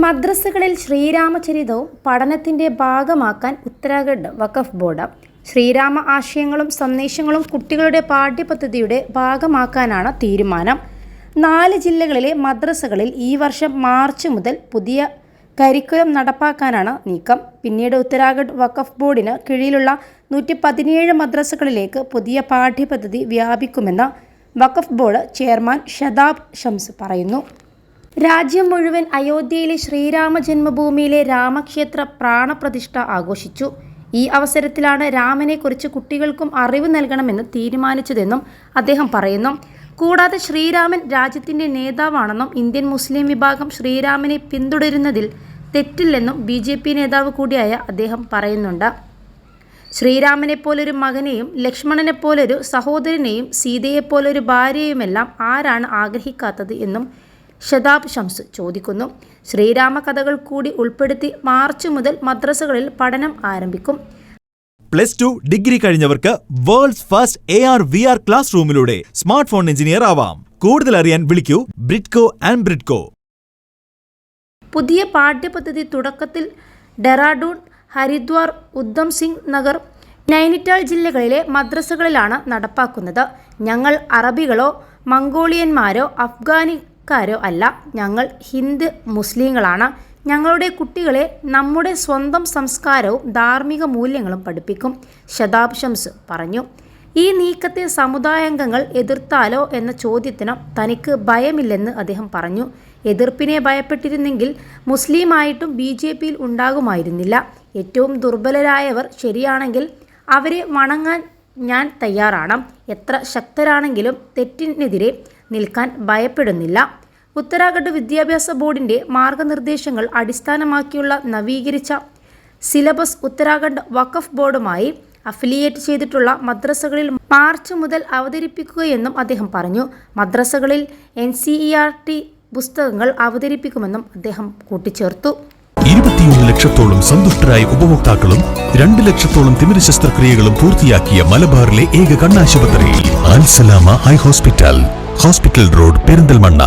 മദ്രസകളിൽ ശ്രീരാമചരിതവും പഠനത്തിൻ്റെ ഭാഗമാക്കാൻ ഉത്തരാഖണ്ഡ് വഖഫ് ബോർഡ് ശ്രീരാമ ആശയങ്ങളും സന്ദേശങ്ങളും കുട്ടികളുടെ പാഠ്യപദ്ധതിയുടെ ഭാഗമാക്കാനാണ് തീരുമാനം. 4 ജില്ലകളിലെ മദ്രസകളിൽ ഈ വർഷം മാർച്ച് മുതൽ പുതിയ കരിക്കുലം നടപ്പാക്കാനാണ് നീക്കം. പിന്നീട് ഉത്തരാഖണ്ഡ് വഖഫ് ബോർഡിന് കീഴിലുള്ള 117 മദ്രസകളിലേക്ക് പുതിയ പാഠ്യപദ്ധതി വ്യാപിക്കുമെന്ന് വഖഫ് ബോർഡ് ചെയർമാൻ ഷദാബ് ഷംസ് പറയുന്നു. രാജ്യം മുഴുവൻ അയോധ്യയിലെ ശ്രീരാമ ജന്മഭൂമിയിലെ രാമക്ഷേത്ര പ്രാണപ്രതിഷ്ഠ ആഘോഷിച്ചു. ഈ അവസരത്തിലാണ് രാമനെക്കുറിച്ച് കുട്ടികൾക്കും അറിവ് നൽകണമെന്ന് തീരുമാനിച്ചതെന്നും അദ്ദേഹം പറയുന്നു. കൂടാതെ ശ്രീരാമൻ രാജ്യത്തിൻ്റെ നേതാവാണെന്നും ഇന്ത്യൻ മുസ്ലിം വിഭാഗം ശ്രീരാമനെ പിന്തുടരുന്നതിൽ തെറ്റില്ലെന്നും BJP നേതാവ് കൂടിയായ അദ്ദേഹം പറയുന്നുണ്ട്. ശ്രീരാമനെപ്പോലൊരു മകനെയും ലക്ഷ്മണനെപ്പോലൊരു സഹോദരനെയും സീതയെപ്പോലൊരു ഭാര്യയുമെല്ലാം ആരാണ് ആഗ്രഹിക്കാത്തത് എന്നും ഷദാബ് ഷംസ് ചോദിക്കുന്നു. ശ്രീരാമ കഥകൾ കൂടി ഉൾപ്പെടുത്തി മാർച്ച് മുതൽ മദ്രസകളിൽ പഠനം ആരംഭിക്കും. +2 ഡിഗ്രി കഴിഞ്ഞവർക്ക് വേൾഡ്സ് ഫസ്റ്റ് AR/VR ക്ലാസ് റൂമിലൂടെ സ്മാർട്ട് ഫോൺ എഞ്ചിനീയർ ആവാം. കൂടുതൽ അറിയാൻ വിളിക്കൂ ബ്രിഡ്കോ. പുതിയ പാഠ്യപദ്ധതി തുടക്കത്തിൽ ഡെറാഡൂൺ, ഹരിദ്വാർ, ഉദ്ധം സിംഗ് നഗർ, നൈനിറ്റാൾ ജില്ലകളിലെ മദ്രസകളിലാണ് നടപ്പാക്കുന്നത്. ഞങ്ങൾ അറബികളോ മംഗോളിയന്മാരോ അഫ്ഗാനിക്കാരോ അല്ല, ഞങ്ങൾ ഹിന്ദു മുസ്ലിങ്ങളാണ്. ഞങ്ങളുടെ കുട്ടികളെ നമ്മുടെ സ്വന്തം സംസ്കാരവും ധാർമ്മിക മൂല്യങ്ങളും പഠിപ്പിക്കും, ഷദാബ് ഷംസ് പറഞ്ഞു. ഈ നീക്കത്തെ സമുദായാംഗങ്ങൾ എതിർത്താലോ എന്ന ചോദ്യത്തിന് തനിക്ക് ഭയമില്ലെന്ന് അദ്ദേഹം പറഞ്ഞു. എതിർപ്പിനെ ഭയപ്പെട്ടിരുന്നെങ്കിൽ മുസ്ലിമായിട്ടും BJPയിൽ ഉണ്ടാകുമായിരുന്നില്ല. ഏറ്റവും ദുർബലരായവർ ശരിയാണെങ്കിൽ അവരെ വണങ്ങാൻ ഞാൻ തയ്യാറാണ്. എത്ര ശക്തരാണെങ്കിലും തെറ്റിനെതിരെ നിൽക്കാൻ ഭയപ്പെടുന്നില്ല. ഉത്തരാഖണ്ഡ് വിദ്യാഭ്യാസ ബോർഡിൻ്റെ മാർഗനിർദ്ദേശങ്ങൾ അടിസ്ഥാനമാക്കിയുള്ള നവീകരിച്ച സിലബസ് ഉത്തരാഖണ്ഡ് വഖഫ് ബോർഡുമായി അഫിലിയേറ്റ് ചെയ്തിട്ടുള്ള മദ്രസകളിൽ മാർച്ച് മുതൽ അവതരിപ്പിക്കുകയെന്നും അദ്ദേഹം പറഞ്ഞു. മദ്രസകളിൽ NCERT പുസ്തകങ്ങൾ അവതരിപ്പിക്കുമെന്നും അദ്ദേഹം കൂട്ടിച്ചേർത്തു. 21 ലക്ഷത്തോളം സന്തുഷ്ടരായ ഉപഭോക്താക്കളും 2 ലക്ഷത്തോളം തിമിര ശസ്ത്രക്രിയകളും പൂർത്തിയാക്കിയ മലബാറിലെ ഏക കണ്ണാശുപത്രി അൽ സലാമ ഹൈ ഹോസ്പിറ്റൽ റോഡ്, പെരിന്തൽമണ്ണ.